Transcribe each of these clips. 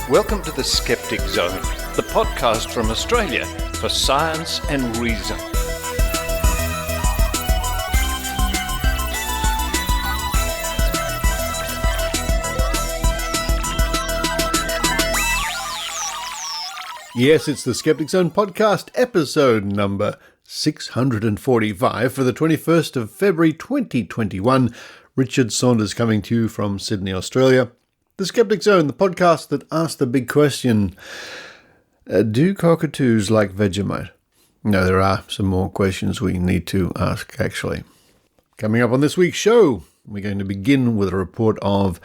Welcome to the Skeptic Zone, the podcast from Australia for science and reason. Yes, it's the Skeptic Zone podcast, episode number 645 for the 21st of February 2021. Richard Saunders coming to you from Sydney, Australia. The Skeptic Zone, the podcast that asks the big question, do cockatoos like Vegemite? No, there are some more questions we need to ask, actually. Coming up on this week's show, we're going to begin with a report of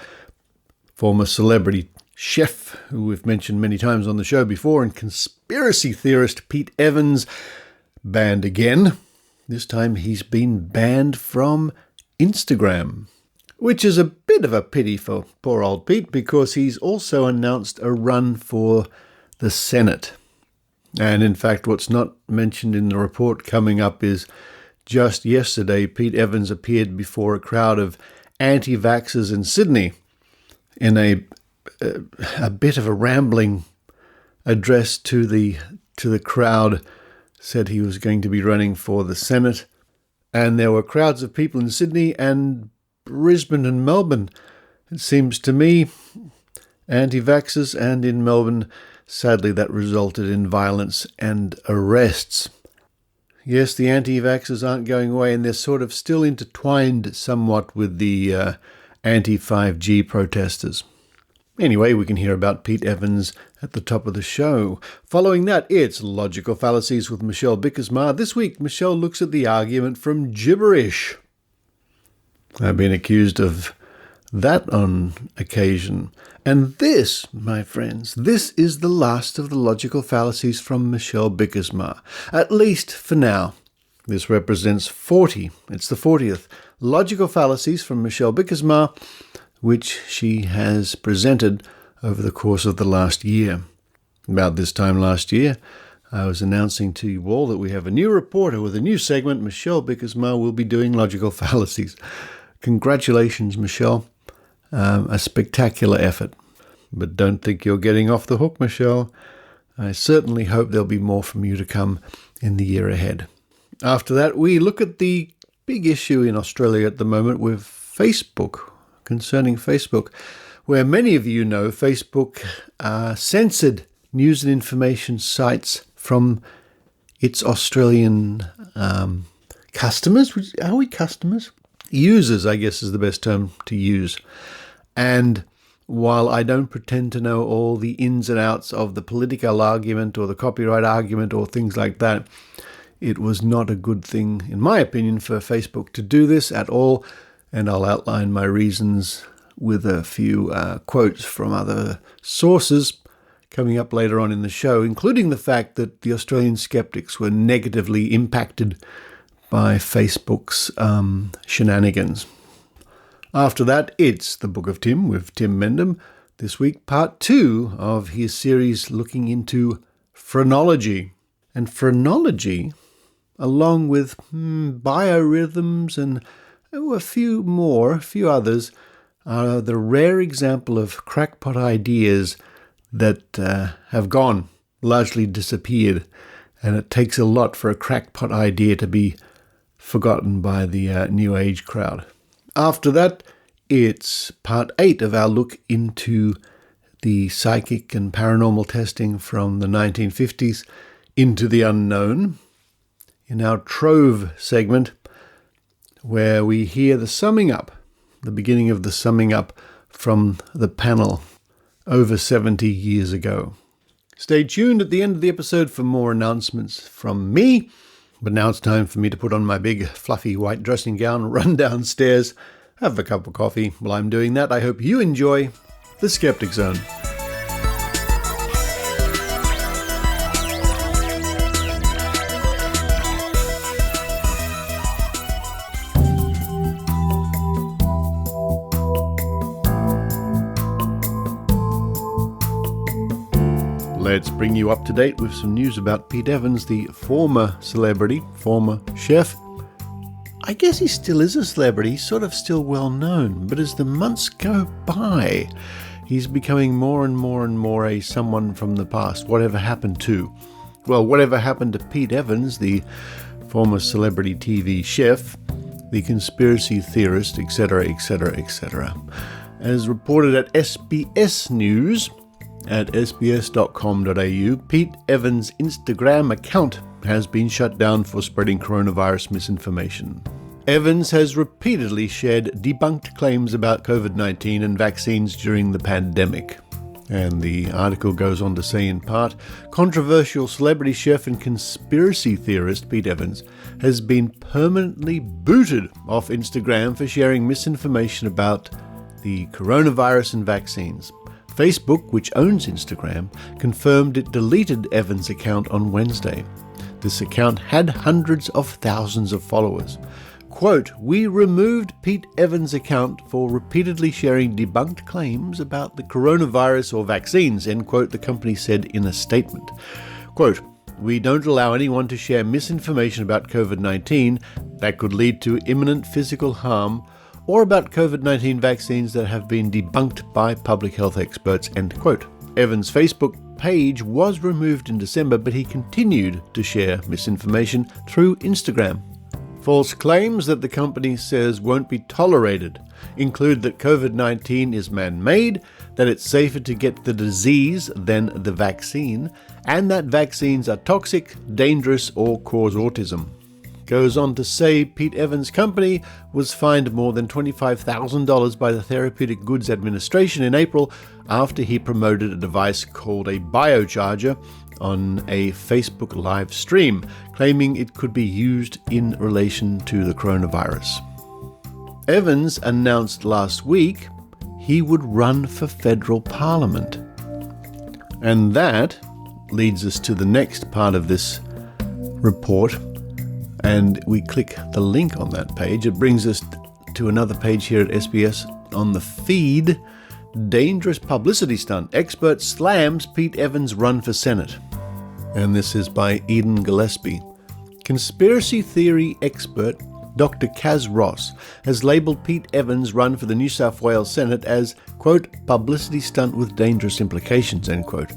former celebrity chef, who we've mentioned many times on the show before, and conspiracy theorist Pete Evans, banned again. This time he's been banned from Instagram, which is a bit of a pity for poor old Pete, because he's also announced a run for the Senate. And in fact, what's not mentioned in the report coming up is just yesterday, Pete Evans appeared before a crowd of anti-vaxxers in Sydney in a bit of a rambling address to the crowd. Said he was going to be running for the Senate. And there were crowds of people in Sydney and Brisbane and Melbourne. It seems to me, anti-vaxxers, and in Melbourne, sadly that resulted in violence and arrests. Yes, the anti-vaxxers aren't going away, and they're sort of still intertwined somewhat with the anti-5G protesters. Anyway, we can hear about Pete Evans at the top of the show. Following that, it's Logical Fallacies with Michelle Bijkersma. This week, Michelle looks at the argument from Gibberish. I've been accused of that on occasion. And this, my friends, this is the last of the Logical Fallacies from Michelle Bijkersma. At least for now. This represents 40. It's the 40th Logical Fallacies from Michelle Bijkersma, which she has presented over the course of the last year. About this time last year, I was announcing to you all that we have a new reporter with a new segment. Michelle Bijkersma will be doing Logical Fallacies. Congratulations, Michelle. A spectacular effort. But don't think you're getting off the hook, Michelle. I certainly hope there'll be more from you to come in the year ahead. After that, we look at the big issue in Australia at the moment with Facebook, concerning Facebook, where many of you know Facebook censored news and information sites from its Australian customers. Are we customers? Users, I guess, is the best term to use. And while I don't pretend to know all the ins and outs of the political argument or the copyright argument or things like that, it was not a good thing, in my opinion, for Facebook to do this at all. And I'll outline my reasons with a few quotes from other sources coming up later on in the show, including the fact that the Australian skeptics were negatively impacted by Facebook's shenanigans. After that, it's the Book of Tim with Tim Mendham. This week, part 2 of his series looking into phrenology. And phrenology, along with biorhythms and a few others, are the rare example of crackpot ideas that have gone, largely disappeared, and it takes a lot for a crackpot idea to be forgotten by the New Age crowd. After that, it's part 8 of our look into the psychic and paranormal testing from the 1950s into the unknown, in our Trove segment, where we hear the summing up, the beginning of the summing up from the panel over 70 years ago. Stay tuned at the end of the episode for more announcements from me. But now it's time for me to put on my big, fluffy white dressing gown, run downstairs, have a cup of coffee. While I'm doing that, I hope you enjoy the Skeptic Zone. Let's bring you up to date with some news about Pete Evans, the former celebrity, former chef. I guess he still is a celebrity, sort of still well known, but as the months go by, he's becoming more and more a someone from the past. Whatever happened to Pete Evans, the former celebrity TV chef, the conspiracy theorist, etc., etc., etc. As reported at SBS News at sbs.com.au, Pete Evans' Instagram account has been shut down for spreading coronavirus misinformation. Evans has repeatedly shared debunked claims about COVID-19 and vaccines during the pandemic. And the article goes on to say, in part, controversial celebrity chef and conspiracy theorist Pete Evans has been permanently booted off Instagram for sharing misinformation about the coronavirus and vaccines. Facebook, which owns Instagram, confirmed it deleted Evans' account on Wednesday. This account had hundreds of thousands of followers. Quote, "We removed Pete Evans' account for repeatedly sharing debunked claims about the coronavirus or vaccines," end quote, the company said in a statement. Quote, "We don't allow anyone to share misinformation about COVID-19 that could lead to imminent physical harm or about COVID-19 vaccines that have been debunked by public health experts," end quote. Evans' Facebook page was removed in December, but he continued to share misinformation through Instagram. False claims that the company says won't be tolerated include that COVID-19 is man-made, that it's safer to get the disease than the vaccine, and that vaccines are toxic, dangerous, or cause autism. Goes on to say Pete Evans' company was fined more than $25,000 by the Therapeutic Goods Administration in April after he promoted a device called a biocharger on a Facebook live stream, claiming it could be used in relation to the coronavirus. Evans announced last week he would run for federal parliament. And that leads us to the next part of this report, and we click the link on that page. It brings us to another page here at SBS on the feed. Dangerous publicity stunt. Expert slams Pete Evans' run for Senate. And this is by Eden Gillespie. Conspiracy theory expert Dr. Kaz Ross has labelled Pete Evans' run for the New South Wales Senate as, quote, publicity stunt with dangerous implications, end quote.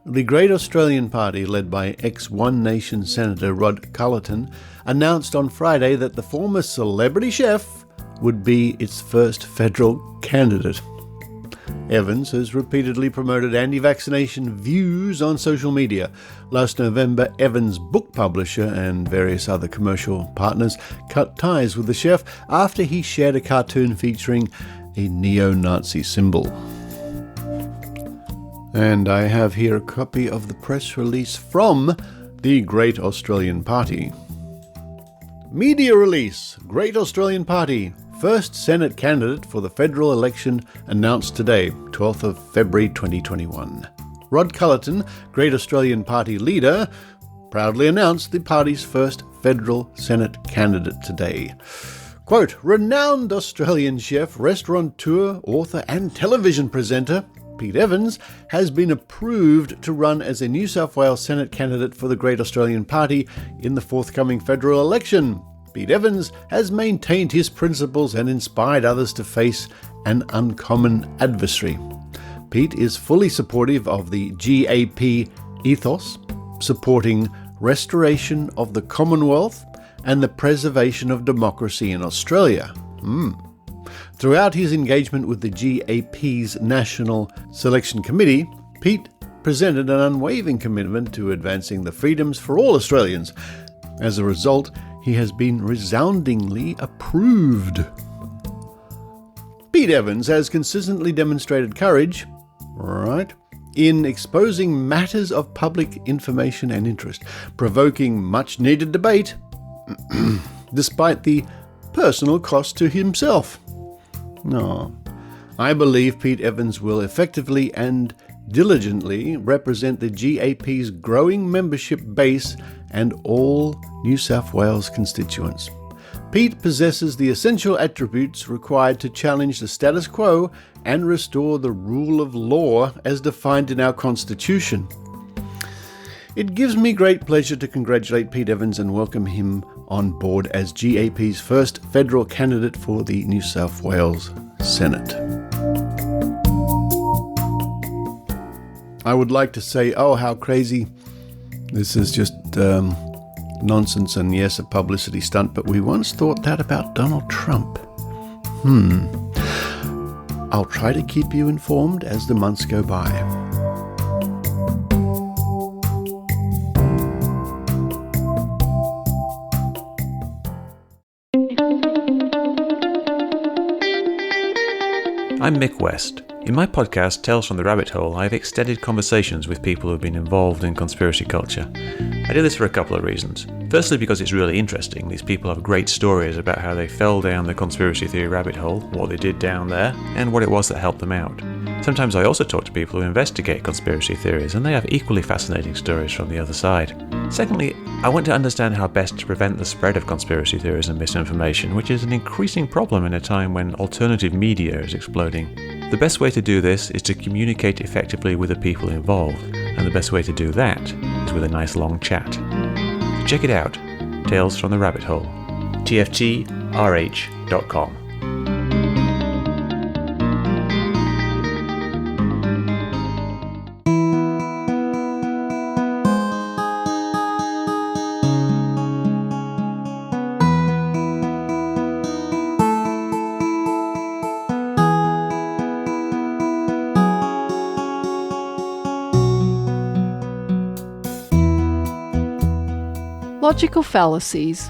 The Great Australian Party, led by ex-One Nation Senator Rod Cullerton, announced on Friday that the former celebrity chef would be its first federal candidate. Evans has repeatedly promoted anti-vaccination views on social media. Last November, Evans' book publisher and various other commercial partners cut ties with the chef after he shared a cartoon featuring a neo-Nazi symbol. And I have here a copy of the press release from the Great Australian Party. Media release. Great Australian Party. First Senate candidate for the federal election announced today, 12th of February 2021. Rod Cullerton, Great Australian Party leader, proudly announced the party's first federal Senate candidate today. Quote, renowned Australian chef, restaurateur, author and television presenter Pete Evans has been approved to run as a New South Wales Senate candidate for the Great Australian Party in the forthcoming federal election. Pete Evans has maintained his principles and inspired others to face an uncommon adversary. Pete is fully supportive of the GAP ethos, supporting restoration of the Commonwealth and the preservation of democracy in Australia. Throughout his engagement with the GAP's National Selection Committee, Pete presented an unwavering commitment to advancing the freedoms for all Australians. As a result, he has been resoundingly approved. Pete Evans has consistently demonstrated courage, in exposing matters of public information and interest, provoking much-needed debate, despite the personal cost to himself. I believe Pete Evans will effectively and diligently represent the GAP's growing membership base and all New South Wales constituents. Pete possesses the essential attributes required to challenge the status quo and restore the rule of law as defined in our Constitution. It gives me great pleasure to congratulate Pete Evans and welcome him on board as GAP's first federal candidate for the New South Wales Senate. I would like to say, oh, how crazy. This is just nonsense and yes, a publicity stunt, but we once thought that about Donald Trump. I'll try to keep you informed as the months go by. I'm Mick West. In my podcast, Tales from the Rabbit Hole, I have extended conversations with people who have been involved in conspiracy culture. I do this for a couple of reasons. Firstly, because it's really interesting. These people have great stories about how they fell down the conspiracy theory rabbit hole, what they did down there, and what it was that helped them out. Sometimes I also talk to people who investigate conspiracy theories, and they have equally fascinating stories from the other side. Secondly, I want to understand how best to prevent the spread of conspiracy theories and misinformation, which is an increasing problem in a time when alternative media is exploding. The best way to do this is to communicate effectively with the people involved, and the best way to do that is with a nice long chat. So check it out, Tales from the Rabbit Hole, tftrh.com. Logical fallacies.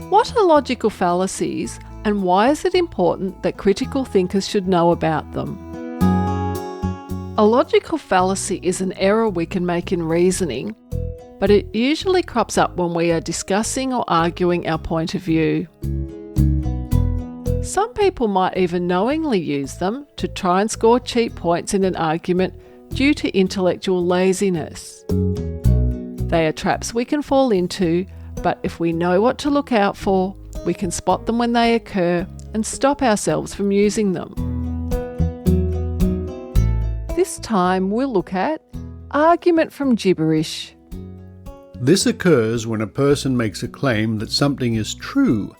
What are logical fallacies, and why is it important that critical thinkers should know about them? A logical fallacy is an error we can make in reasoning, but it usually crops up when we are discussing or arguing our point of view. Some people might even knowingly use them to try and score cheap points in an argument due to intellectual laziness. They are traps we can fall into, but if we know what to look out for, we can spot them when they occur and stop ourselves from using them. This time we'll look at argument from gibberish. This occurs when a person makes a claim that something is true,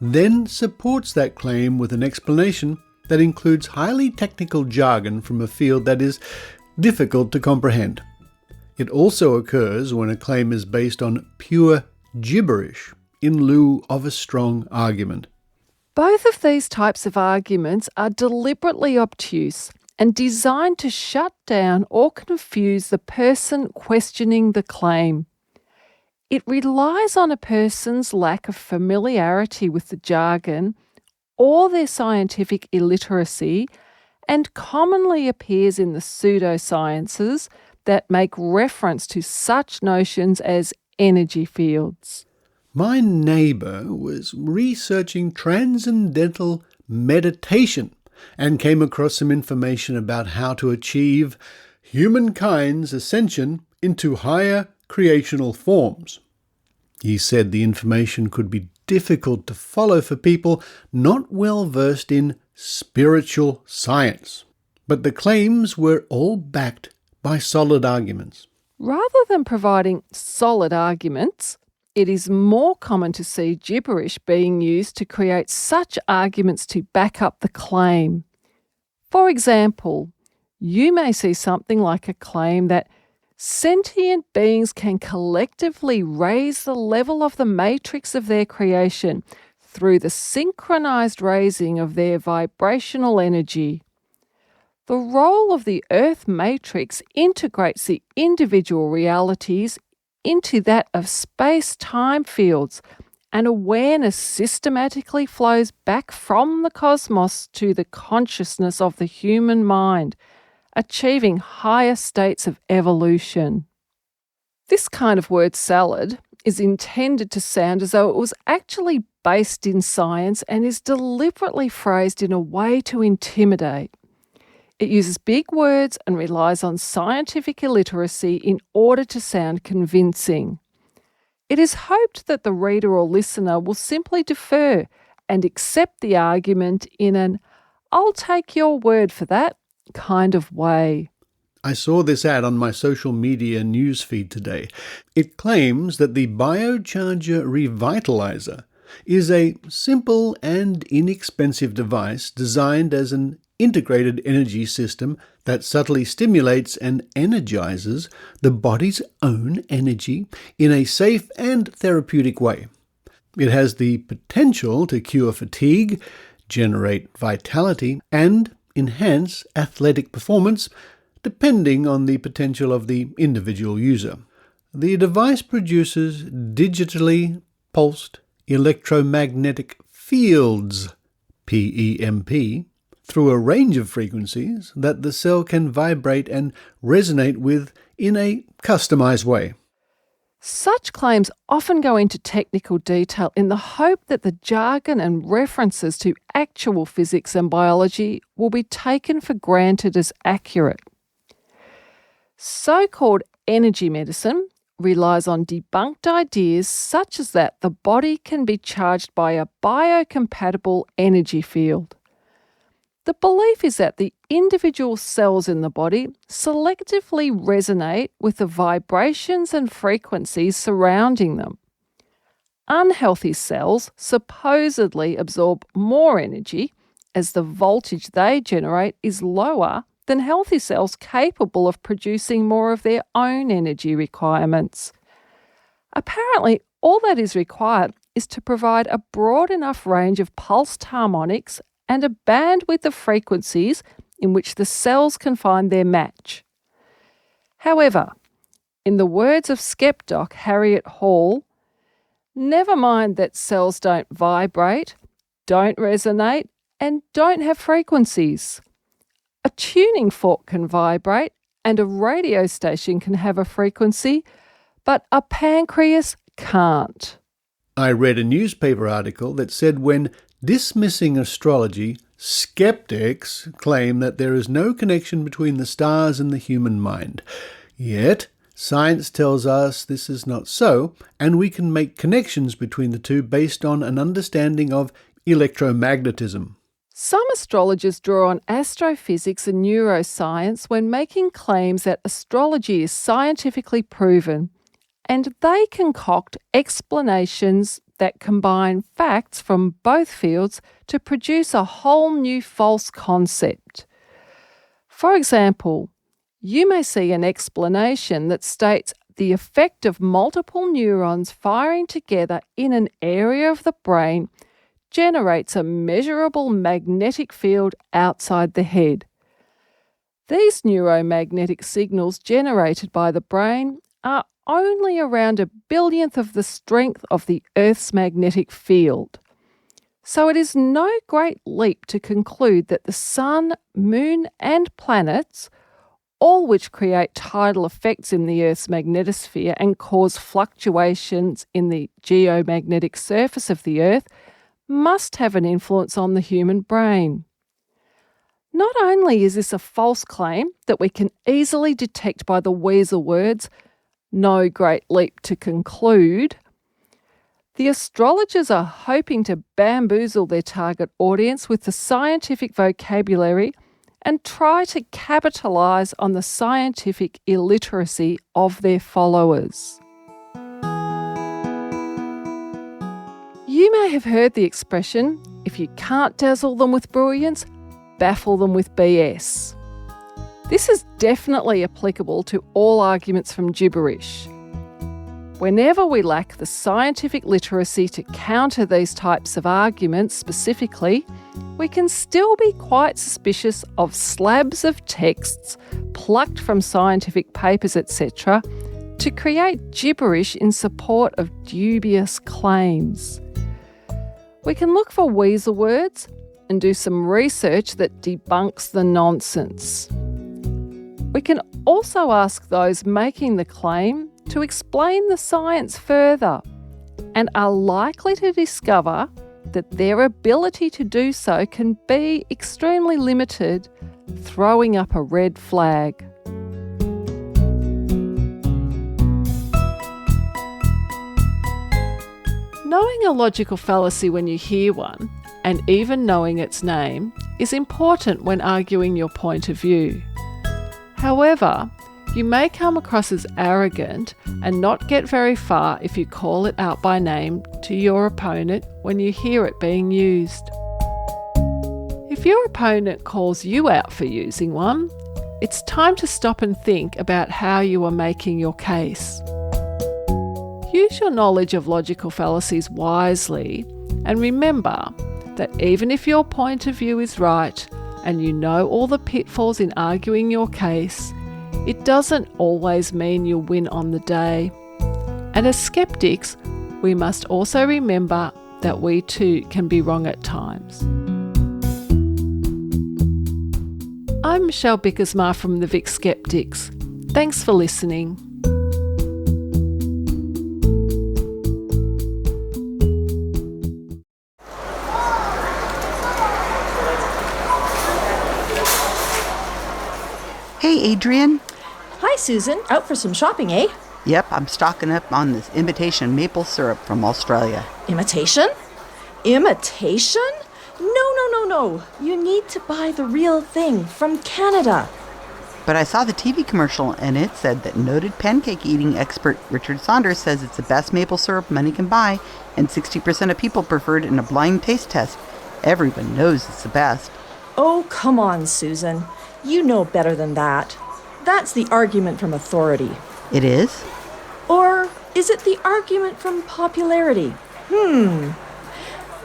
then supports that claim with an explanation that includes highly technical jargon from a field that is difficult to comprehend. It also occurs when a claim is based on pure gibberish in lieu of a strong argument. Both of these types of arguments are deliberately obtuse and designed to shut down or confuse the person questioning the claim. It relies on a person's lack of familiarity with the jargon or their scientific illiteracy, and commonly appears in the pseudosciences that make reference to such notions as energy fields. My neighbour was researching transcendental meditation and came across some information about how to achieve humankind's ascension into higher creational forms. He said the information could be difficult to follow for people not well versed in spiritual science, but the claims were all backed by solid arguments. Rather than providing solid arguments, it is more common to see gibberish being used to create such arguments to back up the claim. For example, you may see something like a claim that sentient beings can collectively raise the level of the matrix of their creation through the synchronized raising of their vibrational energy. The role of the Earth matrix integrates the individual realities into that of space-time fields, and awareness systematically flows back from the cosmos to the consciousness of the human mind, achieving higher states of evolution. This kind of word salad is intended to sound as though it was actually based in science and is deliberately phrased in a way to intimidate. It uses big words and relies on scientific illiteracy in order to sound convincing. It is hoped that the reader or listener will simply defer and accept the argument in an "I'll take your word for that" kind of way. I saw this ad on my social media newsfeed today. It claims that the Biocharger Revitalizer is a simple and inexpensive device designed as an integrated energy system that subtly stimulates and energizes the body's own energy in a safe and therapeutic way. It has the potential to cure fatigue, generate vitality, and enhance athletic performance, depending on the potential of the individual user. The device produces digitally pulsed electromagnetic fields, PEMP, through a range of frequencies that the cell can vibrate and resonate with in a customized way. Such claims often go into technical detail in the hope that the jargon and references to actual physics and biology will be taken for granted as accurate. So-called energy medicine relies on debunked ideas such as that the body can be charged by a biocompatible energy field. The belief is that the individual cells in the body selectively resonate with the vibrations and frequencies surrounding them. Unhealthy cells supposedly absorb more energy as the voltage they generate is lower than healthy cells capable of producing more of their own energy requirements. Apparently, all that is required is to provide a broad enough range of pulsed harmonics and a bandwidth of frequencies in which the cells can find their match. However, in the words of Skepdoc Harriet Hall, never mind that cells don't vibrate, don't resonate, and don't have frequencies. A tuning fork can vibrate and a radio station can have a frequency, but a pancreas can't. I read a newspaper article that said when dismissing astrology, skeptics claim that there is no connection between the stars and the human mind. Yet, science tells us this is not so, and we can make connections between the two based on an understanding of electromagnetism. Some astrologers draw on astrophysics and neuroscience when making claims that astrology is scientifically proven, and they concoct explanations that combine facts from both fields to produce a whole new false concept. For example, you may see an explanation that states the effect of multiple neurons firing together in an area of the brain generates a measurable magnetic field outside the head. These neuromagnetic signals generated by the brain are only around 1/1000th of the strength of the Earth's magnetic field. So it is no great leap to conclude that the Sun, Moon and planets, all which create tidal effects in the Earth's magnetosphere and cause fluctuations in the geomagnetic surface of the Earth, must have an influence on the human brain. Not only is this a false claim that we can easily detect by the weasel words, no great leap to conclude, the astrologers are hoping to bamboozle their target audience with the scientific vocabulary and try to capitalise on the scientific illiteracy of their followers. You may have heard the expression, if you can't dazzle them with brilliance, baffle them with BS. This is definitely applicable to all arguments from gibberish. Whenever we lack the scientific literacy to counter these types of arguments specifically, we can still be quite suspicious of slabs of texts plucked from scientific papers, etc., to create gibberish in support of dubious claims. We can look for weasel words and do some research that debunks the nonsense. We can also ask those making the claim to explain the science further and are likely to discover that their ability to do so can be extremely limited, throwing up a red flag. Knowing a logical fallacy when you hear one, and even knowing its name, is important when arguing your point of view. However, you may come across as arrogant and not get very far if you call it out by name to your opponent when you hear it being used. If If your opponent calls you out for using one, it's time to stop and think about how you are making your case. Use your knowledge of logical fallacies wisely, and remember that even if your point of view is right and you know all the pitfalls in arguing your case, it doesn't always mean you'll win on the day. And as skeptics, we must also remember that we too can be wrong at times. I'm Michelle Bijkersma from the Vic Skeptics. Thanks for listening. Hey, Adrian. Hi, Susan. Out for some shopping, eh? Yep, I'm stocking up on this imitation maple syrup from Australia. Imitation? Imitation? No. You need to buy the real thing from Canada. But I saw the TV commercial and it said that noted pancake eating expert Richard Saunders says it's the best maple syrup money can buy, and 60% of people preferred it in a blind taste test. Everyone knows it's the best. Oh, come on, Susan. You know better than that. That's the argument from authority. It is? Or is it the argument from popularity?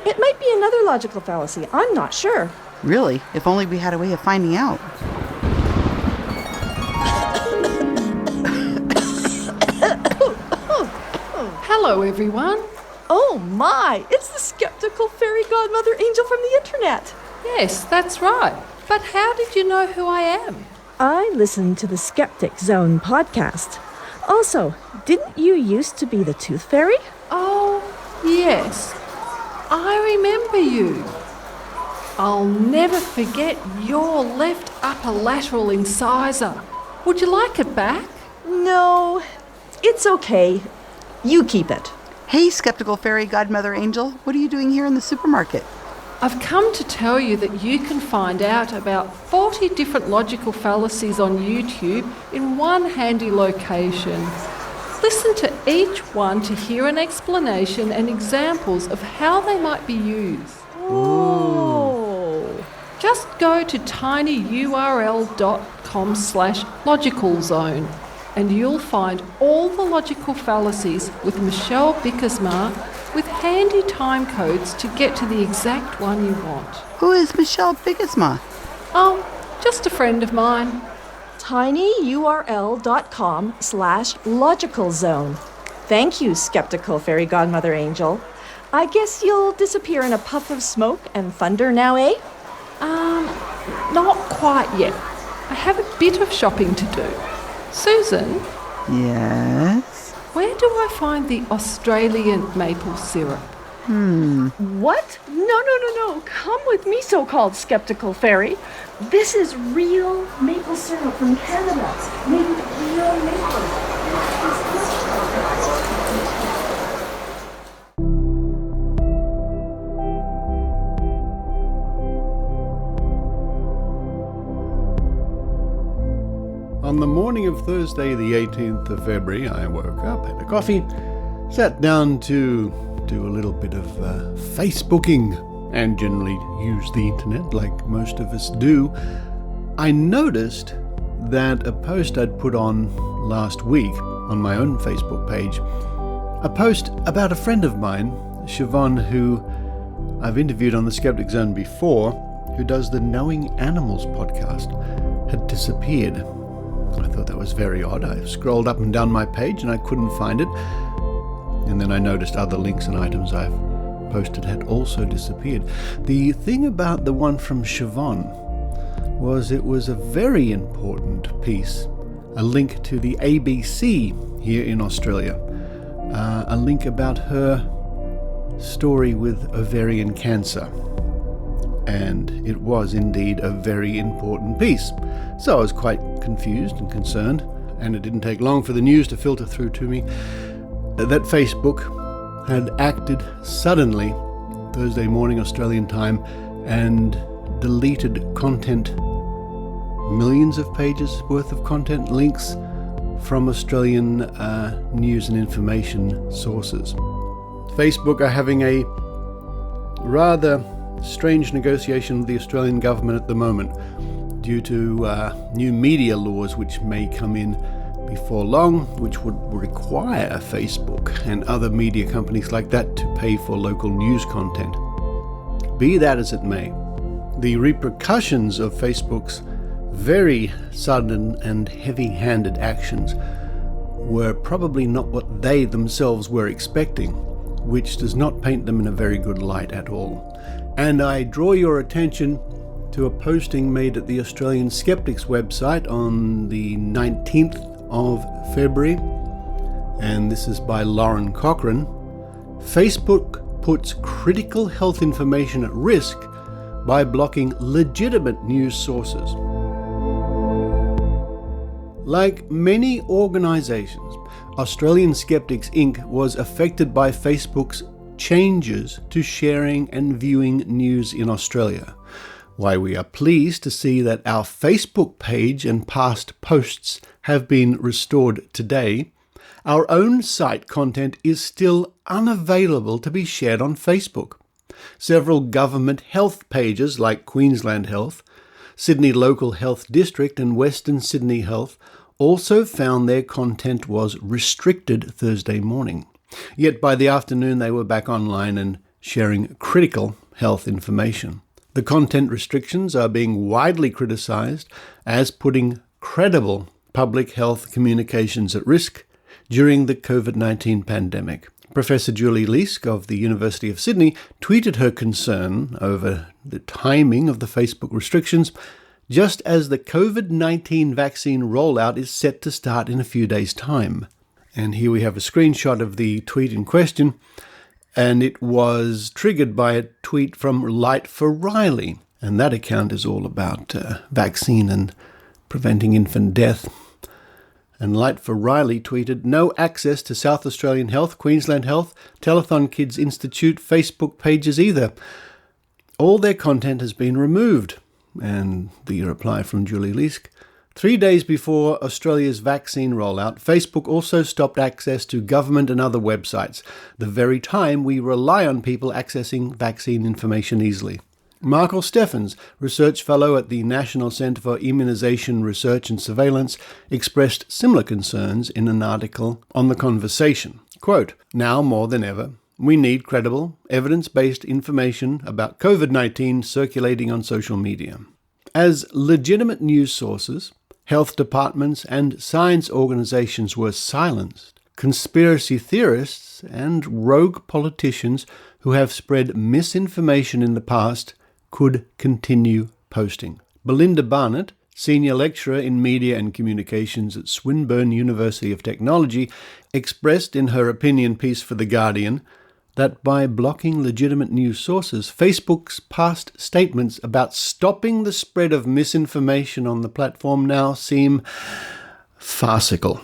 It might be another logical fallacy. I'm not sure. Really? If only we had a way of finding out. Hello, everyone. Oh my! It's the skeptical fairy godmother angel from the internet. Yes, that's right. But how did you know who I am? I listened to the Skeptic Zone podcast. Also, didn't you used to be the tooth fairy? Oh, yes. I remember you. I'll never forget your left upper lateral incisor. Would you like it back? No, it's okay. You keep it. Hey, skeptical fairy godmother angel, what are you doing here in the supermarket? I've come to tell you that you can find out about 40 different logical fallacies on YouTube in one handy location. Listen to each one to hear an explanation and examples of how they might be used. Oh. Just go to tinyurl.com/logicalzone and you'll find all the logical fallacies with Michelle Bijkersma with handy time codes to get to the exact one you want. Who is Michelle Bijkersma? Oh, just a friend of mine. tinyurl.com/logicalzone. Thank you, skeptical fairy godmother angel. I guess you'll disappear in a puff of smoke and thunder now, eh? Not quite yet. I have a bit of shopping to do. Susan? Yes? Where do I find the Australian maple syrup? What? No. Come with me, so-called skeptical fairy. This is real maple syrup from Canada. Made with real maple. On the morning of Thursday, the 18th of February, I woke up, had a coffee, sat down to do a little bit of Facebooking, and generally use the internet like most of us do. I noticed that a post I'd put on last week on my own Facebook page, a post about a friend of mine, Siobhan, who I've interviewed on the Skeptic Zone before, who does the Knowing Animals podcast, had disappeared. I thought that was very odd. I scrolled up and down my page and I couldn't find it. And then I noticed other links and items I've posted had also disappeared. The thing about the one from Siobhan was it was a very important piece, a link to the ABC here in Australia, a link about her story with ovarian cancer. And it was indeed a very important piece. So I was quite confused and concerned, and it didn't take long for the news to filter through to me that Facebook had acted suddenly Thursday morning Australian time and deleted content, millions of pages worth of content, links from Australian news and information sources. Facebook are having a rather strange negotiation with the Australian government at the moment due to new media laws which may come in before long, which would require Facebook and other media companies like that to pay for local news content. Be that as it may, the repercussions of Facebook's very sudden and heavy-handed actions were probably not what they themselves were expecting, which does not paint them in a very good light at all. And I draw your attention to a posting made at the Australian Skeptics website on the 19th of February, and this is by Lauren Cochrane. Facebook puts critical health information at risk by blocking legitimate news sources. Like many organisations, Australian Skeptics Inc. was affected by Facebook's changes to sharing and viewing news in Australia. Why we are pleased to see that our Facebook page and past posts have been restored today, our own site content is still unavailable to be shared on Facebook. Several government health pages like Queensland Health, Sydney Local Health District and Western Sydney Health also found their content was restricted Thursday morning. Yet by the afternoon they were back online and sharing critical health information. The content restrictions are being widely criticised as putting credible public health communications at risk during the COVID-19 pandemic. Professor Julie Leask of the University of Sydney tweeted her concern over the timing of the Facebook restrictions just as the COVID-19 vaccine rollout is set to start in a few days' time. And here we have a screenshot of the tweet in question, and it was triggered by a tweet from Light for Riley, and that account is all about vaccine and preventing infant death. And Light for Riley tweeted, "No access to South Australian Health, Queensland Health, Telethon Kids Institute Facebook pages either. All their content has been removed." And the reply from Julie Leask, 3 days before Australia's vaccine rollout, Facebook also stopped access to government and other websites, the very time we rely on people accessing vaccine information easily. Michael Steffens, research fellow at the National Centre for Immunisation Research and Surveillance, expressed similar concerns in an article on The Conversation. Quote, "Now more than ever, we need credible, evidence-based information about COVID-19 circulating on social media. As legitimate news sources, health departments and science organizations were silenced. Conspiracy theorists and rogue politicians who have spread misinformation in the past could continue posting." Belinda Barnett, senior lecturer in media and communications at Swinburne University of Technology, expressed in her opinion piece for The Guardian that by blocking legitimate news sources, Facebook's past statements about stopping the spread of misinformation on the platform now seem farcical.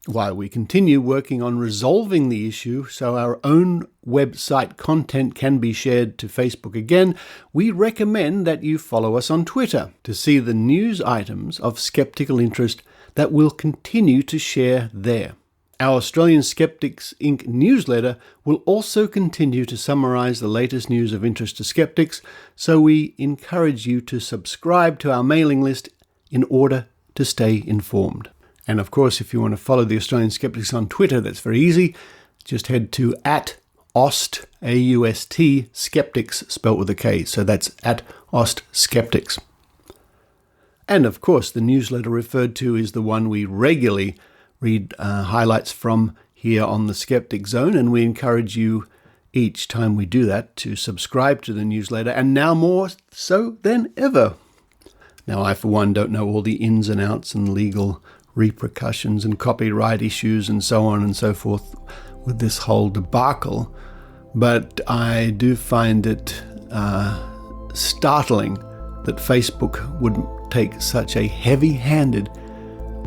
While we continue working on resolving the issue so our own website content can be shared to Facebook again, we recommend that you follow us on Twitter to see the news items of skeptical interest that we'll continue to share there. Our Australian Skeptics Inc. newsletter will also continue to summarise the latest news of interest to skeptics, so we encourage you to subscribe to our mailing list in order to stay informed. And of course, if you want to follow the Australian Skeptics on Twitter, that's very easy. Just head to @Aust, A-U-S-T, Skeptics, spelt with a K. So that's @Aust Skeptics. And of course, the newsletter referred to is the one we regularly read highlights from here on the Skeptic Zone, and we encourage you each time we do that to subscribe to the newsletter, and now more so than ever. Now, I for one don't know all the ins and outs and legal repercussions and copyright issues and so on and so forth with this whole debacle, but I do find it startling that Facebook would take such a heavy-handed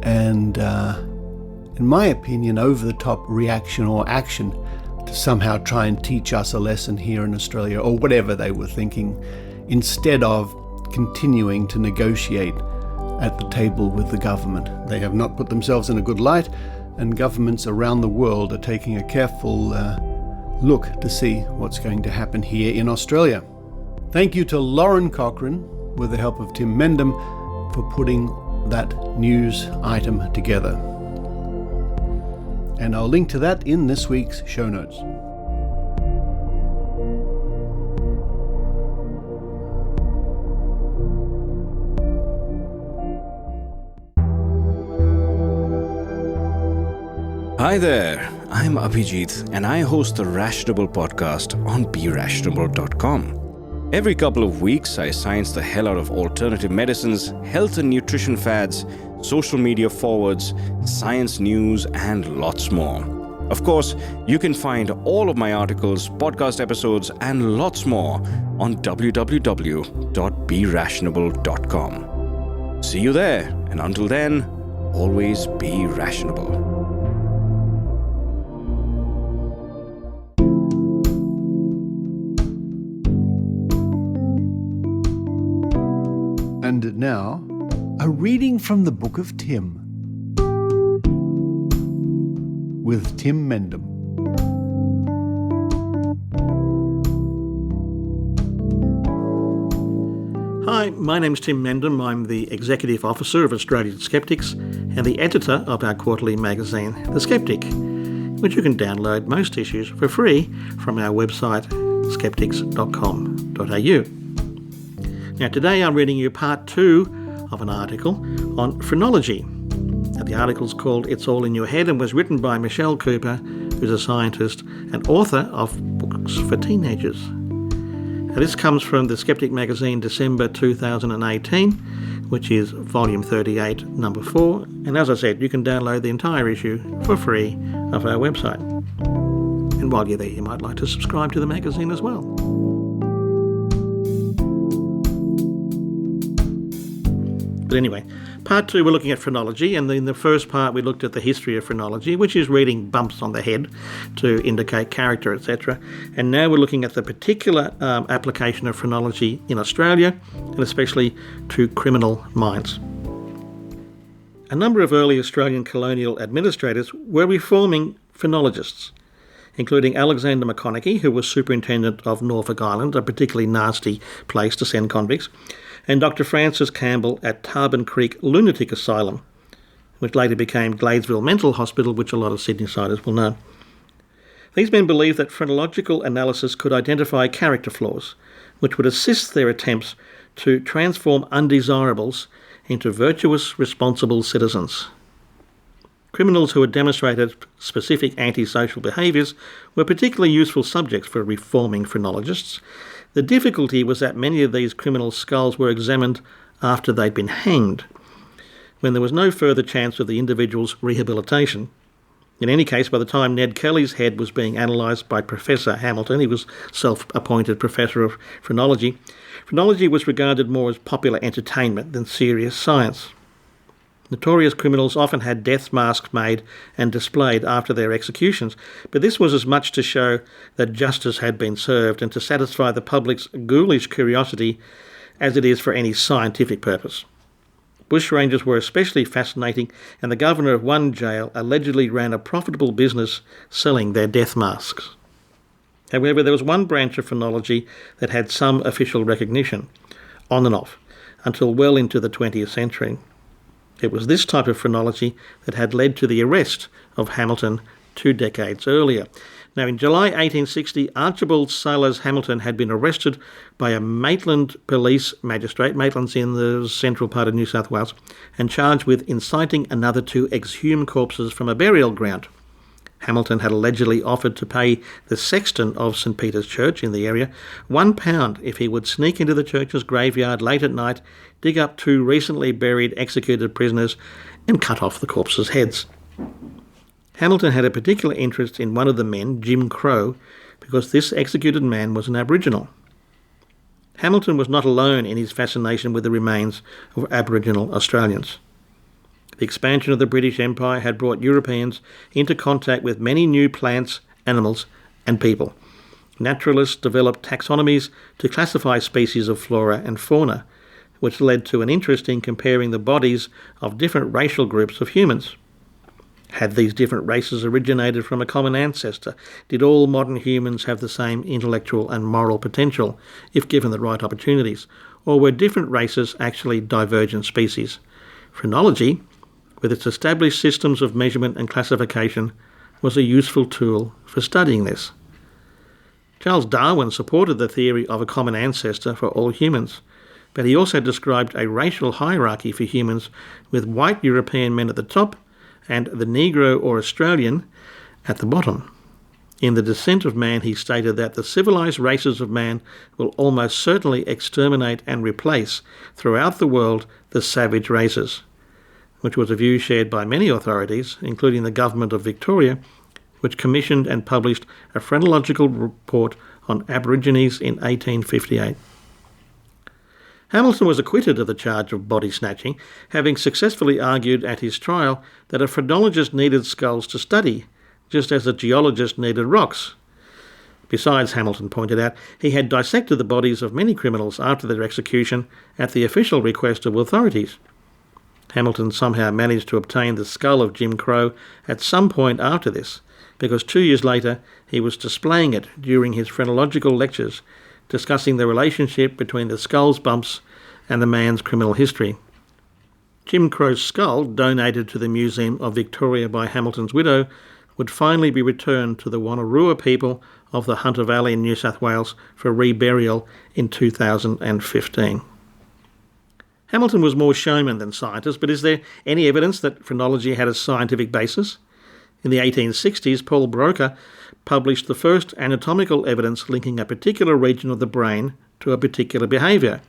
and in my opinion, over-the-top reaction or action to somehow try and teach us a lesson here in Australia, or whatever they were thinking, instead of continuing to negotiate at the table with the government. They have not put themselves in a good light, and governments around the world are taking a careful look to see what's going to happen here in Australia. Thank you to Lauren Cochrane, with the help of Tim Mendham, for putting that news item together. And I'll link to that in this week's show notes. Hi there, I'm Abhijit and I host the Rationable podcast on BeRationable.com. Every couple of weeks, I science the hell out of alternative medicines, health and nutrition fads, social media forwards, science news, and lots more. Of course, you can find all of my articles, podcast episodes, and lots more on www.berationable.com. See you there, and until then, always be rationable. And now, a reading from the Book of Tim with Tim Mendham. Hi, my name's Tim Mendham. I'm the Executive Officer of Australian Skeptics and the editor of our quarterly magazine, The Skeptic, which you can download most issues for free from our website, skeptics.com.au. Now, today I'm reading you part 2 of an article on phrenology. Now, the article's called It's All in Your Head and was written by Michelle Cooper, who's a scientist and author of books for teenagers. Now, this comes from the Skeptic magazine, December 2018, which is volume 38, number 4. And as I said, you can download the entire issue for free off our website. And while you're there, you might like to subscribe to the magazine as well. But anyway, part 2 we're looking at phrenology, and in the first part we looked at the history of phrenology, which is reading bumps on the head to indicate character, etc. And now we're looking at the particular application of phrenology in Australia, and especially to criminal minds. A number of early Australian colonial administrators were reforming phrenologists, including Alexander McConaughey, who was superintendent of Norfolk Island, a particularly nasty place to send convicts, and Dr. Francis Campbell at Tarban Creek Lunatic Asylum, which later became Gladesville Mental Hospital, which a lot of Sydneysiders will know. These men believed that phrenological analysis could identify character flaws, which would assist their attempts to transform undesirables into virtuous, responsible citizens. Criminals who had demonstrated specific antisocial behaviours were particularly useful subjects for reforming phrenologists. The difficulty was that many of these criminals' skulls were examined after they'd been hanged, when there was no further chance of the individual's rehabilitation. In any case, by the time Ned Kelly's head was being analysed by Professor Hamilton, he was self-appointed Professor of Phrenology, phrenology was regarded more as popular entertainment than serious science. Notorious criminals often had death masks made and displayed after their executions, but this was as much to show that justice had been served and to satisfy the public's ghoulish curiosity as it is for any scientific purpose. Bushrangers were especially fascinating, and the governor of one jail allegedly ran a profitable business selling their death masks. However, there was one branch of phrenology that had some official recognition, on and off, until well into the 20th century. It was this type of phrenology that had led to the arrest of Hamilton 2 decades earlier. Now, in July 1860, Archibald Sailors Hamilton had been arrested by a Maitland police magistrate, Maitland's in the central part of New South Wales, and charged with inciting another to exhume corpses from a burial ground. Hamilton had allegedly offered to pay the sexton of St. Peter's Church in the area £1 if he would sneak into the church's graveyard late at night, dig up 2 recently buried executed prisoners, and cut off the corpses' heads. Hamilton had a particular interest in one of the men, Jim Crow, because this executed man was an Aboriginal. Hamilton was not alone in his fascination with the remains of Aboriginal Australians. The expansion of the British Empire had brought Europeans into contact with many new plants, animals, and people. Naturalists developed taxonomies to classify species of flora and fauna, which led to an interest in comparing the bodies of different racial groups of humans. Had these different races originated from a common ancestor? Did all modern humans have the same intellectual and moral potential, if given the right opportunities? Or were different races actually divergent species? Phrenology, with its established systems of measurement and classification, was a useful tool for studying this. Charles Darwin supported the theory of a common ancestor for all humans, but he also described a racial hierarchy for humans with white European men at the top and the Negro or Australian at the bottom. In The Descent of Man, he stated that the civilised races of man will almost certainly exterminate and replace throughout the world the savage races, which was a view shared by many authorities, including the government of Victoria, which commissioned and published a phrenological report on Aborigines in 1858. Hamilton was acquitted of the charge of body snatching, having successfully argued at his trial that a phrenologist needed skulls to study, just as a geologist needed rocks. Besides, Hamilton pointed out, he had dissected the bodies of many criminals after their execution at the official request of authorities. Hamilton somehow managed to obtain the skull of Jim Crow at some point after this, because 2 years later he was displaying it during his phrenological lectures, discussing the relationship between the skull's bumps and the man's criminal history. Jim Crow's skull, donated to the Museum of Victoria by Hamilton's widow, would finally be returned to the Wonnarua people of the Hunter Valley in New South Wales for reburial in 2015. Hamilton was more showman than scientist, but is there any evidence that phrenology had a scientific basis? In the 1860s, Paul Broca published the first anatomical evidence linking a particular region of the brain to a particular behaviour.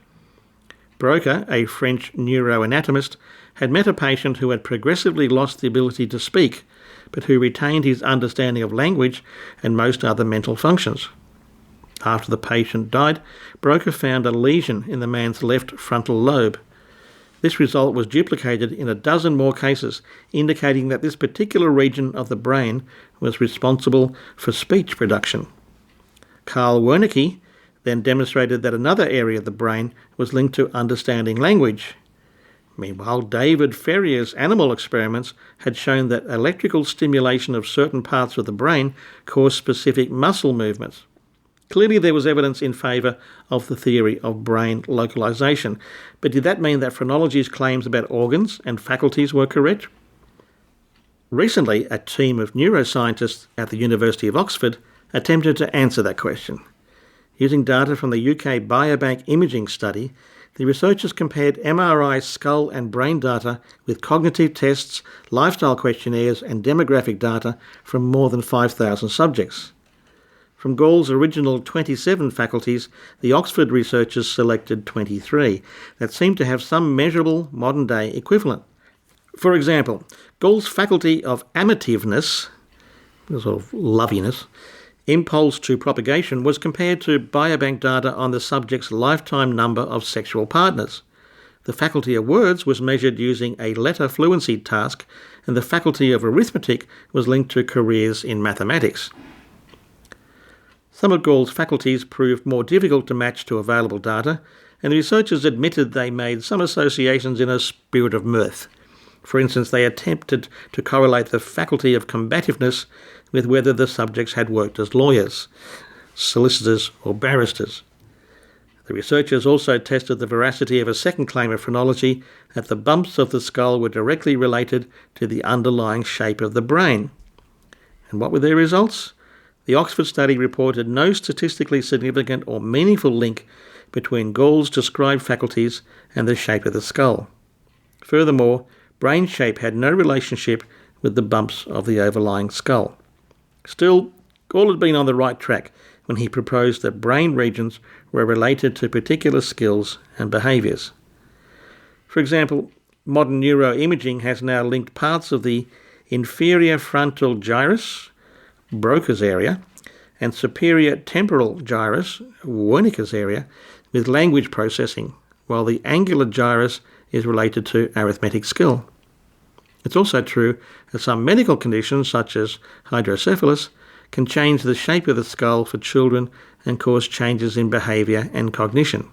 Broca, a French neuroanatomist, had met a patient who had progressively lost the ability to speak, but who retained his understanding of language and most other mental functions. After the patient died, Broca found a lesion in the man's left frontal lobe. This result was duplicated in a dozen more cases, indicating that this particular region of the brain was responsible for speech production. Carl Wernicke then demonstrated that another area of the brain was linked to understanding language. Meanwhile, David Ferrier's animal experiments had shown that electrical stimulation of certain parts of the brain caused specific muscle movements. Clearly there was evidence in favour of the theory of brain localisation, but did that mean that phrenology's claims about organs and faculties were correct? Recently, a team of neuroscientists at the University of Oxford attempted to answer that question. Using data from the UK Biobank imaging study, the researchers compared MRI skull and brain data with cognitive tests, lifestyle questionnaires and demographic data from more than 5,000 subjects. From Gall's original 27 faculties, the Oxford researchers selected 23 that seemed to have some measurable modern-day equivalent. For example, Gall's faculty of amativeness, sort of loviness, impulse to propagation, was compared to biobank data on the subject's lifetime number of sexual partners. The faculty of words was measured using a letter fluency task, and the faculty of arithmetic was linked to careers in mathematics. Some of Gall's faculties proved more difficult to match to available data, and the researchers admitted they made some associations in a spirit of mirth. For instance, they attempted to correlate the faculty of combativeness with whether the subjects had worked as lawyers, solicitors or barristers. The researchers also tested the veracity of a second claim of phrenology, that the bumps of the skull were directly related to the underlying shape of the brain. And what were their results? The Oxford study reported no statistically significant or meaningful link between Gall's described faculties and the shape of the skull. Furthermore, brain shape had no relationship with the bumps of the overlying skull. Still, Gall had been on the right track when he proposed that brain regions were related to particular skills and behaviours. For example, modern neuroimaging has now linked parts of the inferior frontal gyrus, Broca's area, and superior temporal gyrus, Wernicke's area, with language processing, while the angular gyrus is related to arithmetic skill. It's also true that some medical conditions, such as hydrocephalus, can change the shape of the skull for children and cause changes in behaviour and cognition.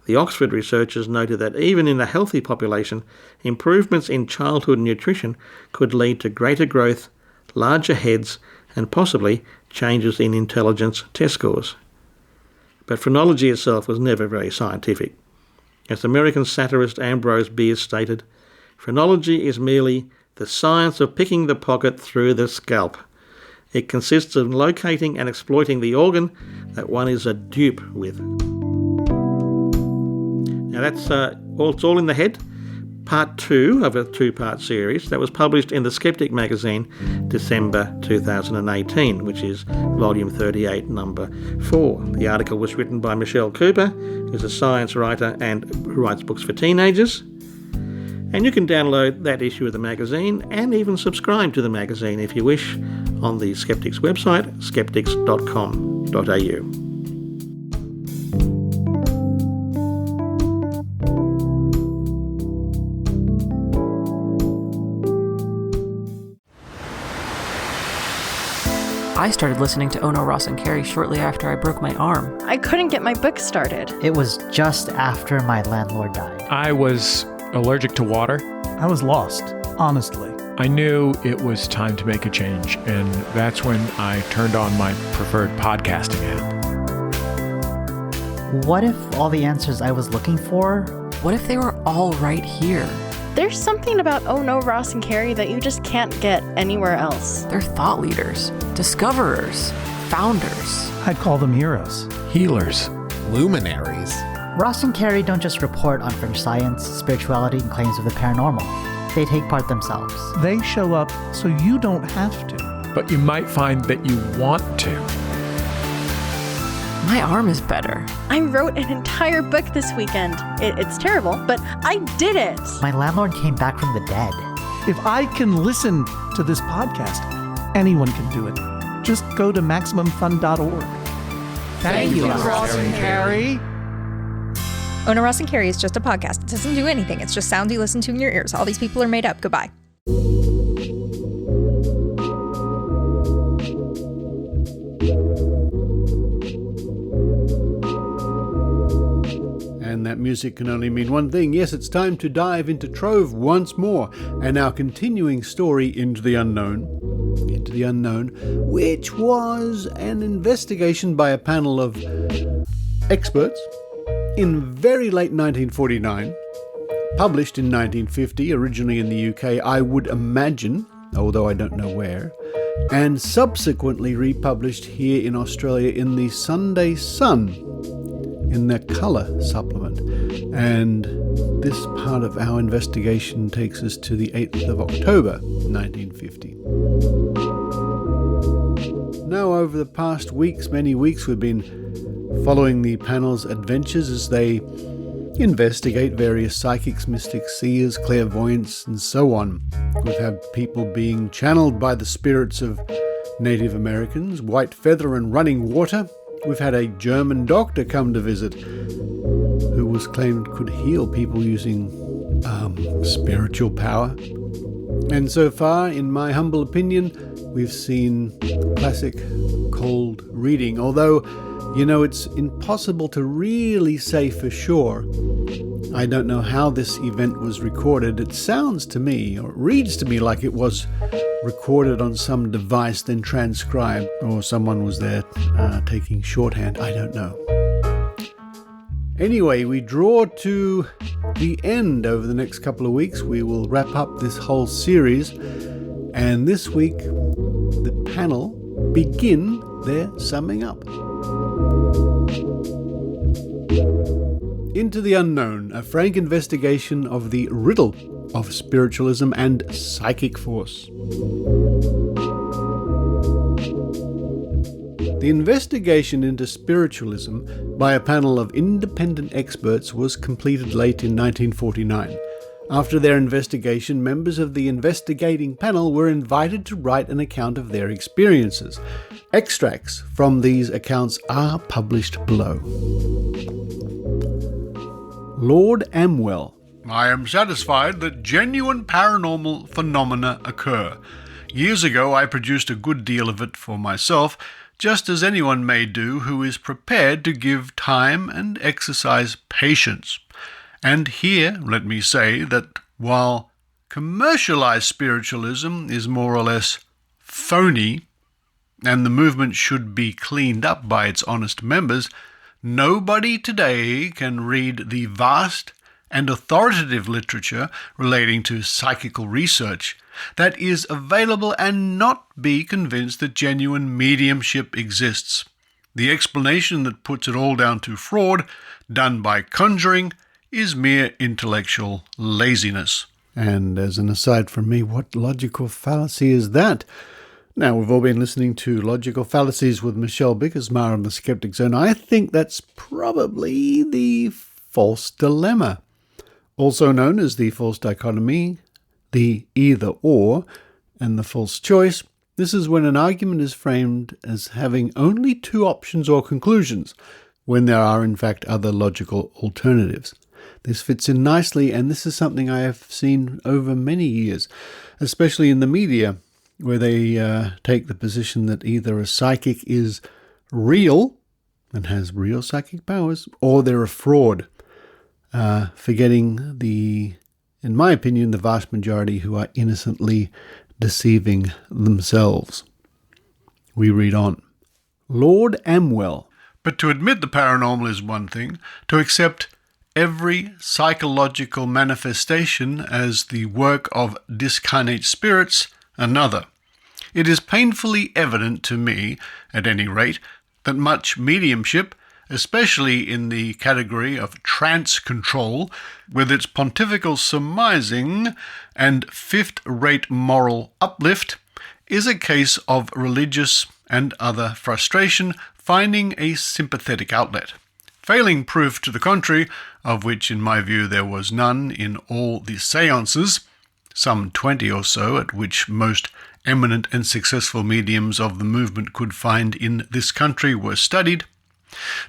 The Oxford researchers noted that even in a healthy population, improvements in childhood nutrition could lead to greater growth, larger heads, and possibly changes in intelligence test scores. But phrenology itself was never very scientific. As American satirist Ambrose Bierce stated, phrenology is merely the science of picking the pocket through the scalp. It consists of locating and exploiting the organ that one is a dupe with. Now that's it's all in the head. Part 2 of a 2-part series that was published in the Skeptic magazine December 2018, which is volume 38, number 4. The article was written by Michelle Cooper, who's a science writer and who writes books for teenagers. And you can download that issue of the magazine and even subscribe to the magazine if you wish on the Skeptics website, skeptics.com.au. I started listening to Ono, Ross and Carey shortly after I broke my arm. I couldn't get my book started. It was just after my landlord died. I was allergic to water. I was lost, honestly. I knew it was time to make a change, and that's when I turned on my preferred podcasting app. What if all the answers I was looking for? What if they were all right here? There's something about Oh No, Ross and Carey that you just can't get anywhere else. They're thought leaders, discoverers, founders. I'd call them heroes. Healers. Luminaries. Ross and Carey don't just report on fringe science, spirituality, and claims of the paranormal. They take part themselves. They show up so you don't have to. But you might find that you want to. My arm is better. I wrote an entire book this weekend. It's terrible, but I did it. My landlord came back from the dead. If I can listen to this podcast, anyone can do it. Just go to MaximumFun.org. Thank you, Ross and Carey. Oh No, Ross and Carey is just a podcast. It doesn't do anything. It's just sounds you listen to in your ears. All these people are made up. Goodbye. And that music can only mean one thing. Yes, it's time to dive into Trove once more, and our continuing story Into the Unknown, which was an investigation by a panel of experts in very late 1949, published in 1950, originally in the UK, I would imagine, although I don't know where, and subsequently republished here in Australia in the Sunday Sun, in their colour supplement. And this part of our investigation takes us to the 8th of October, 1950. Now, over the past many weeks, we've been following the panel's adventures as they investigate various psychics, mystics, seers, clairvoyants, and so on. We've had people being channeled by the spirits of Native Americans, white feather and running water. We've had a German doctor come to visit who was claimed could heal people using spiritual power. And so far, in my humble opinion, we've seen classic cold reading, although it's impossible to really say for sure. I don't know how this event was recorded. It sounds to me, or it reads to me like it was recorded on some device, then transcribed, or someone was there taking shorthand. I don't know. Anyway, we draw to the end over the next couple of weeks. We will wrap up this whole series, and this week the panel begin their summing up. Into the Unknown, a frank investigation of the riddle of spiritualism and psychic force. The investigation into spiritualism by a panel of independent experts was completed late in 1949. After their investigation, members of the investigating panel were invited to write an account of their experiences. Extracts from these accounts are published below. Lord Amwell. I am satisfied that genuine paranormal phenomena occur. Years ago, I produced a good deal of it for myself. just as anyone may do who is prepared to give time and exercise patience. And here, let me say that while commercialized spiritualism is more or less phony, and the movement should be cleaned up by its honest members, nobody today can read the vast and authoritative literature relating to psychical research that is available and not be convinced that genuine mediumship exists. The explanation that puts it all down to fraud, done by conjuring, is mere intellectual laziness. And as an aside from me, what logical fallacy is that? Now, we've all been listening to Logical Fallacies with Michelle Bijkersma on the Skeptic Zone. I think that's probably the false dilemma, also known as the false dichotomy, the either-or, and the false choice. This is when an argument is framed as having only two options or conclusions, when there are in fact other logical alternatives. This fits in nicely, and this is something I have seen over many years, especially in the media, where they take the position that either a psychic is real and has real psychic powers, or they're a fraud, forgetting in my opinion, the vast majority who are innocently deceiving themselves. We read on. Lord Amwell. But to admit the paranormal is one thing, to accept every psychological manifestation as the work of discarnate spirits, another. It is painfully evident to me, at any rate, that much mediumship, especially in the category of trance control, with its pontifical surmising and fifth-rate moral uplift, is a case of religious and other frustration finding a sympathetic outlet. Failing proof to the contrary, of which in my view there was none in all the seances, some 20 or so at which most eminent and successful mediums of the movement could find in this country were studied,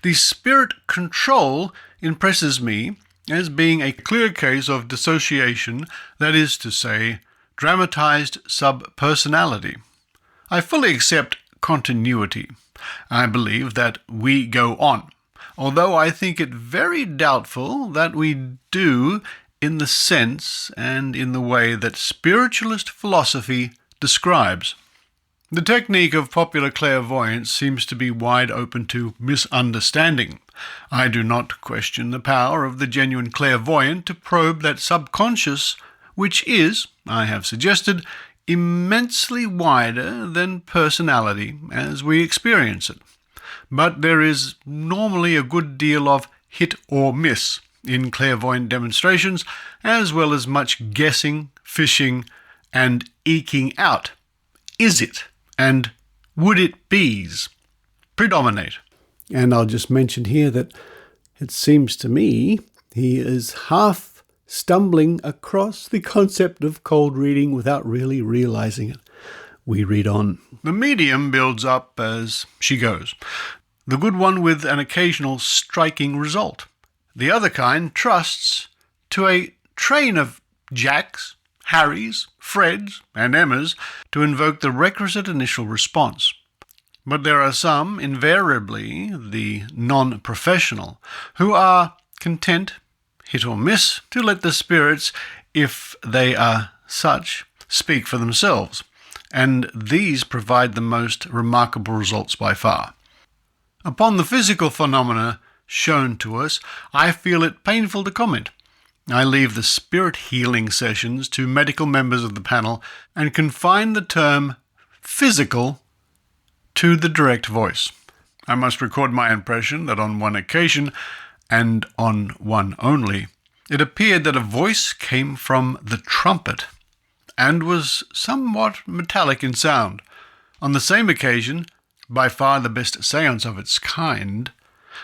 the spirit control impresses me as being a clear case of dissociation, that is to say, dramatized subpersonality. I fully accept continuity. I believe that we go on, although I think it very doubtful that we do in the sense and in the way that spiritualist philosophy describes. The technique of popular clairvoyance seems to be wide open to misunderstanding. I do not question the power of the genuine clairvoyant to probe that subconscious, which is, I have suggested, immensely wider than personality as we experience it. But there is normally a good deal of hit or miss in clairvoyant demonstrations, as well as much guessing, fishing, and eking out. Is it? And would it be's predominate? And I'll just mention here that it seems to me he is half stumbling across the concept of cold reading without really realizing it. We read on. The medium builds up as she goes, the good one with an occasional striking result. The other kind trusts to a train of Jacks, Harrys, Freds, and Emmas to invoke the requisite initial response. But there are some, invariably the non-professional, who are content, hit or miss, to let the spirits, if they are such, speak for themselves, and these provide the most remarkable results by far. Upon the physical phenomena shown to us, I feel it painful to comment. I leave the spirit healing sessions to medical members of the panel and confine the term physical to the direct voice. I must record my impression that on one occasion, and on one only, it appeared that a voice came from the trumpet and was somewhat metallic in sound. On the same occasion, by far the best seance of its kind,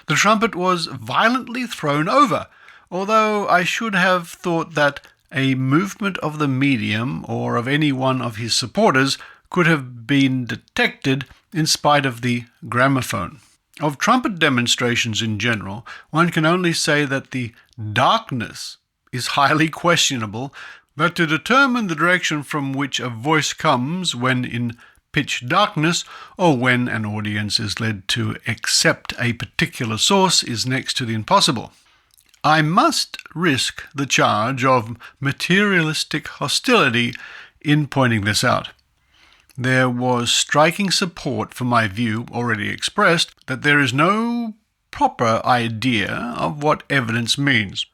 the trumpet was violently thrown over, although I should have thought that a movement of the medium or of any one of his supporters could have been detected in spite of the gramophone. Of trumpet demonstrations in general, one can only say that the darkness is highly questionable, but to determine the direction from which a voice comes when in pitch darkness, or when an audience is led to accept a particular source is next to the impossible. I must risk the charge of materialistic hostility in pointing this out. There was striking support for my view, already expressed, that there is no proper idea of what evidence means.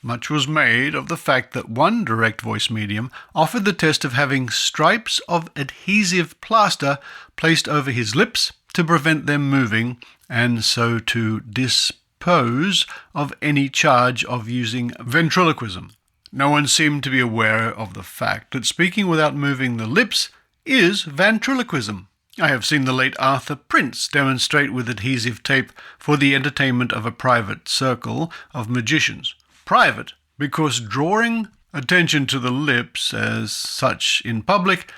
Much was made of the fact that one direct voice medium offered the test of having stripes of adhesive plaster placed over his lips to prevent them moving, and so to dispose of any charge of using ventriloquism. No one seemed to be aware of the fact that speaking without moving the lips is ventriloquism. I have seen the late Arthur Prince demonstrate with adhesive tape for the entertainment of a private circle of magicians. Private, because drawing attention to the lips as such in public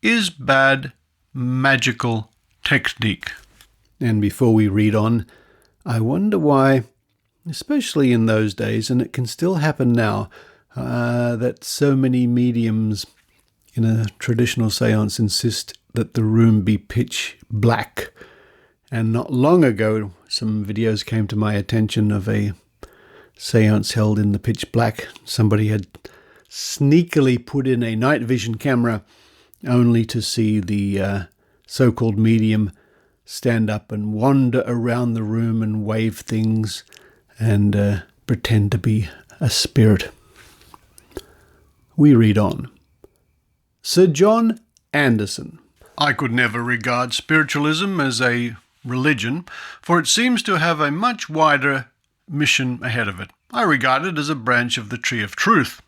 is bad magical technique. And before we read on, I wonder why, especially in those days, and it can still happen now, that so many mediums in a traditional seance insist that the room be pitch black. And not long ago, some videos came to my attention of a seance held in the pitch black. Somebody had sneakily put in a night vision camera only to see the so-called medium stand up and wander around the room and wave things and pretend to be a spirit. We read on. Sir John Anderson. I could never regard spiritualism as a religion, for it seems to have a much wider mission ahead of it. I regard it as a branch of the tree of truth,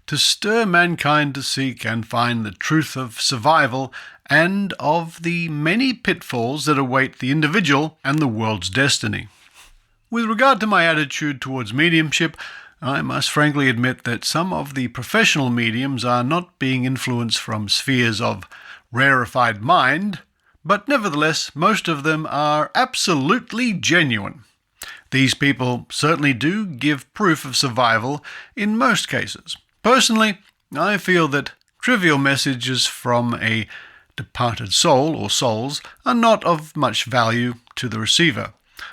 to stir mankind to seek and find the truth of survival and of the many pitfalls that await the individual and the world's destiny. With regard to my attitude towards mediumship, I must frankly admit that some of the professional mediums are not being influenced from spheres of rarefied mind, but nevertheless most of them are absolutely genuine. These people certainly do give proof of survival in most cases. Personally, I feel that trivial messages from a departed soul or souls are not of much value to the receiver,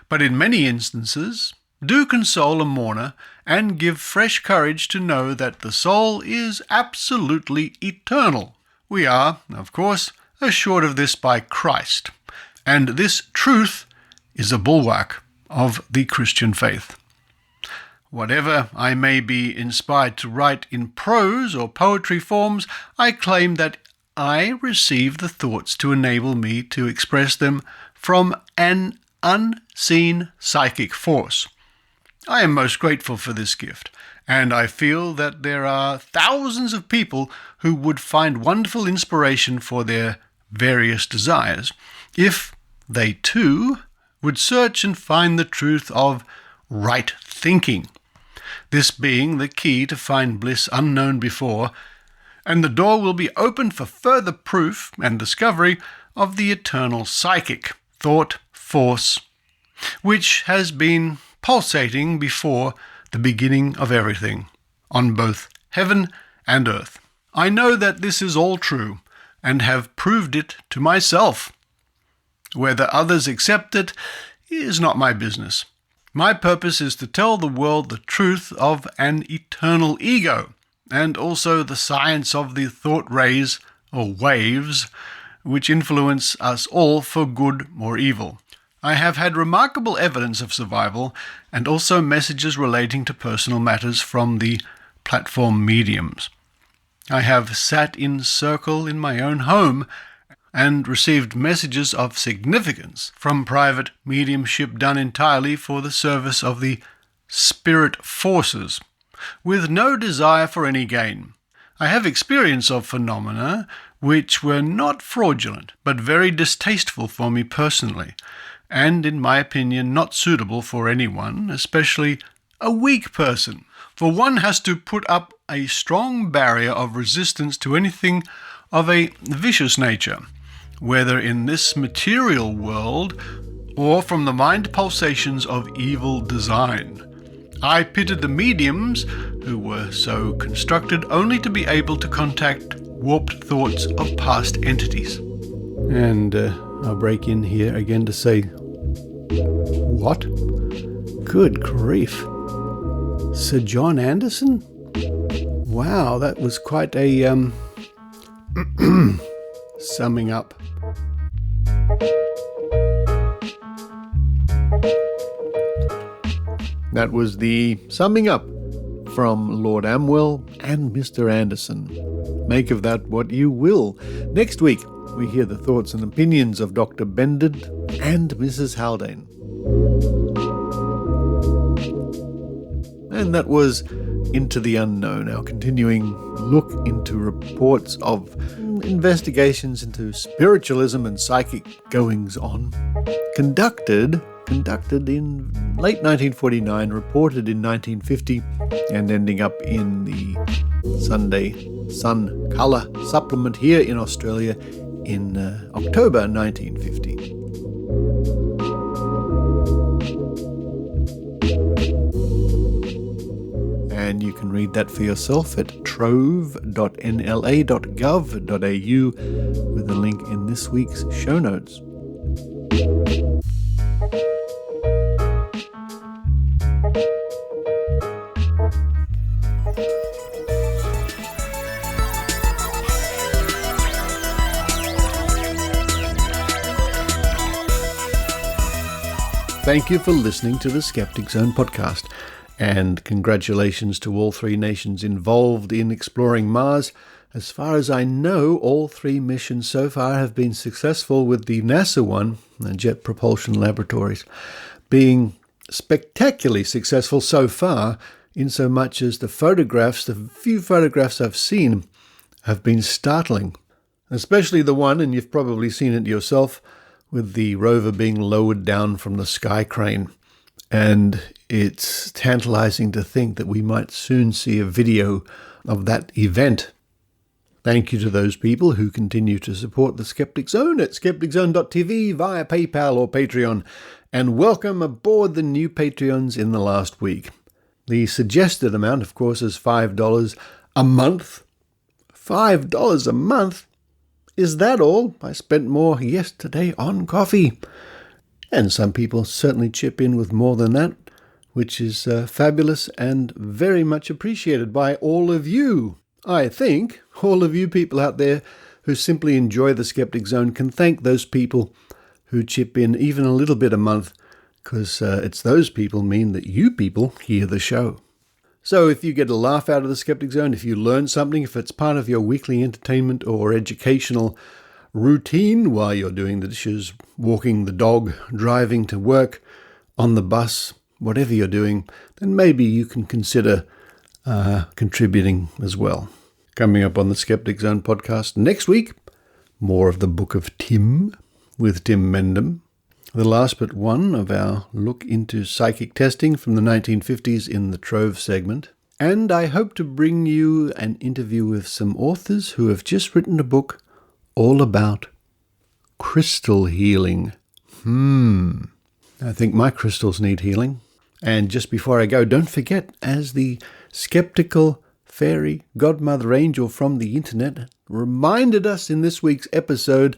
but in many instances do console a mourner and give fresh courage to know that the soul is absolutely eternal. We are, of course, assured of this by Christ, and this truth is a bulwark of the Christian faith. Whatever I may be inspired to write in prose or poetry forms, I claim that I receive the thoughts to enable me to express them from an unseen psychic force. I am most grateful for this gift, and I feel that there are thousands of people who would find wonderful inspiration for their various desires if they too would search and find the truth of right thinking, this being the key to find bliss unknown before, and the door will be opened for further proof and discovery of the eternal psychic thought force, which has been pulsating before the beginning of everything, on both heaven and earth. I know that this is all true, and have proved it to myself. Whether others accept it is not my business. My purpose is to tell the world the truth of an eternal ego, and also the science of the thought rays, or waves, which influence us all for good or evil. I have had remarkable evidence of survival, and also messages relating to personal matters from the platform mediums. I have sat in circle in my own home and received messages of significance from private mediumship done entirely for the service of the spirit forces, with no desire for any gain. I have experience of phenomena which were not fraudulent, but very distasteful for me personally, and in my opinion not suitable for anyone, especially a weak person, for one has to put up a strong barrier of resistance to anything of a vicious nature, whether in this material world or from the mind pulsations of evil design. I pitied the mediums who were so constructed only to be able to contact warped thoughts of past entities. And I'll break in here again to say, what? Good grief. Sir John Anderson? Wow, that was quite a summing up. That was the summing up from Lord Amwell and Mr. Anderson. Make of that what you will. Next week, we hear the thoughts and opinions of Dr. Bended and Mrs. Haldane. And that was Into the Unknown, our continuing look into reports of investigations into spiritualism and psychic goings-on, conducted in late 1949, reported in 1950, and ending up in the Sunday Sun Colour supplement here in Australia in October 1950. And you can read that for yourself at trove.nla.gov.au with a link in this week's show notes. Thank you for listening to the Skeptic Zone podcast, and congratulations to all three nations involved in exploring Mars. As far as I know, all three missions so far have been successful, with the NASA one, the Jet Propulsion Laboratories, being spectacularly successful so far, in so much as the few photographs I've seen have been startling. Especially the one, and you've probably seen it yourself, with the rover being lowered down from the sky crane. And it's tantalizing to think that we might soon see a video of that event. Thank you to those people who continue to support the Skeptic Zone at skepticzone.tv via PayPal or Patreon, and welcome aboard the new Patreons in the last week. The suggested amount, of course, is $5 a month. $5 a month? Is that all? I spent more yesterday on coffee. And some people certainly chip in with more than that, which is fabulous and very much appreciated by all of you. I think all of you people out there who simply enjoy the Skeptic Zone can thank those people who chip in even a little bit a month, because it's those people mean that you people hear the show. So if you get a laugh out of the Skeptic Zone, if you learn something, if it's part of your weekly entertainment or educational routine while you're doing the dishes, walking the dog, driving to work, on the bus, whatever you're doing, then maybe you can consider contributing as well. Coming up on the Skeptic Zone podcast next week, more of the Book of Tim with Tim Mendham. The last but one of our look into psychic testing from the 1950s in the Trove segment. And I hope to bring you an interview with some authors who have just written a book all about crystal healing. I think my crystals need healing. And just before I go, don't forget, as the skeptical fairy godmother angel from the internet reminded us in this week's episode,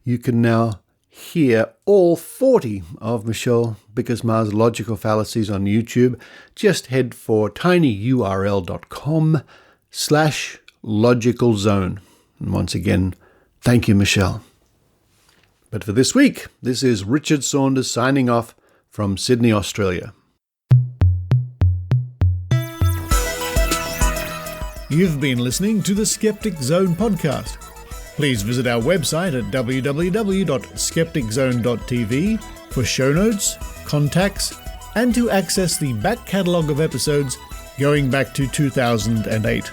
you can now hear all 40 of Michelle Bijkersma's Logical Fallacies on YouTube. Just head for tinyurl.com/logicalzone. And once again, thank you, Michelle. But for this week, this is Richard Saunders signing off from Sydney, Australia. You've been listening to the Skeptic Zone podcast. Please visit our website at www.skepticzone.tv for show notes, contacts, and to access the back catalogue of episodes going back to 2008.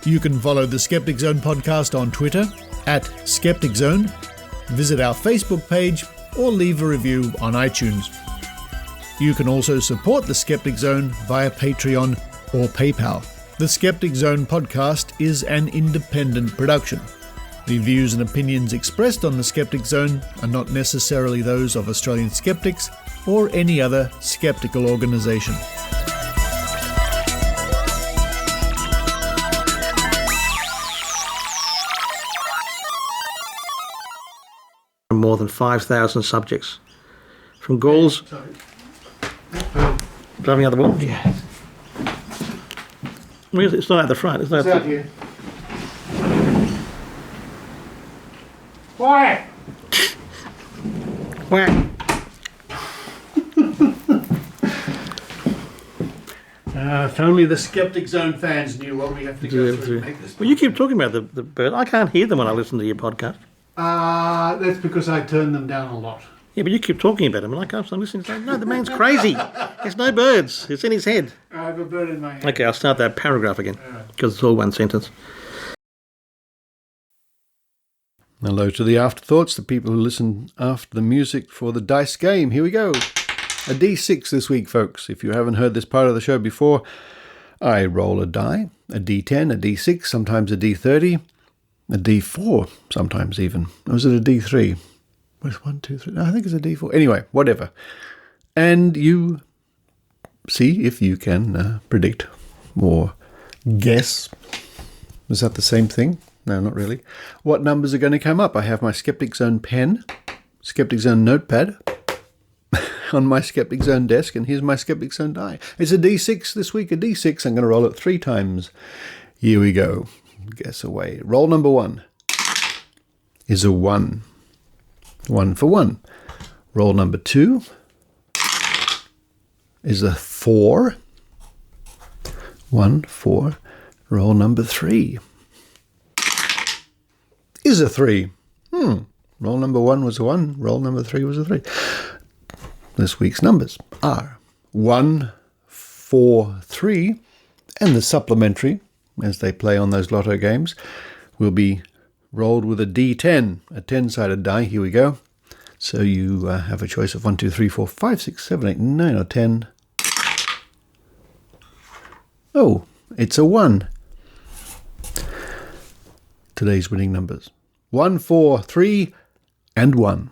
You can follow the Skeptic Zone podcast on Twitter at Skeptic Zone, visit our Facebook page, or leave a review on iTunes. You can also support the Skeptic Zone via Patreon or PayPal. The Skeptic Zone podcast is an independent production. The views and opinions expressed on the Skeptic Zone are not necessarily those of Australian Skeptics or any other skeptical organisation. more than 5,000 subjects. From Gauls... Driving out the wall? Yeah. Where is it? It's not at the front. It's out here. Quiet! Quiet! If only the Skeptic Zone fans knew what we have to go through to make this. Well, you keep talking about the bird. I can't hear them when I listen to your podcast. That's because I turn them down a lot. Yeah, but you keep talking about him, and I can't. I'm listening. No, the man's crazy. There's no birds. It's in his head. I have a bird in my head. Okay, I'll start that paragraph again because it's all one sentence. Hello to the afterthoughts, the people who listen after the music for the dice game. Here we go. A D6 this week, folks. If you haven't heard this part of the show before, I roll a die, a D10, a D6, sometimes a D30, a D4, sometimes even. Or is it a D3? Where's 1, 2, 3? No, I think it's a D4. Anyway, whatever. And you see if you can predict or guess. Is that the same thing? No, not really. What numbers are going to come up? I have my Skeptic Zone pen, Skeptic Zone notepad on my Skeptic Zone desk, and here's my Skeptic Zone die. It's a D6 this week, a D6. I'm going to roll it 3 times. Here we go. Guess away. Roll number 1 is a 1. 1 for 1. Roll number 2 is a 4. 1, 4. Roll number 3 is a 3. Roll number 1 was a 1. Roll number 3 was a 3. This week's numbers are 1, 4, 3, and the supplementary, as they play on those lotto games, will be rolled with a D10, a 10-sided die. Here we go. So you have a choice of 1, 2, 3, 4, 5, 6, 7, 8, 9, or 10. Oh, it's a 1. Today's winning numbers: 1, 4, 3, and 1.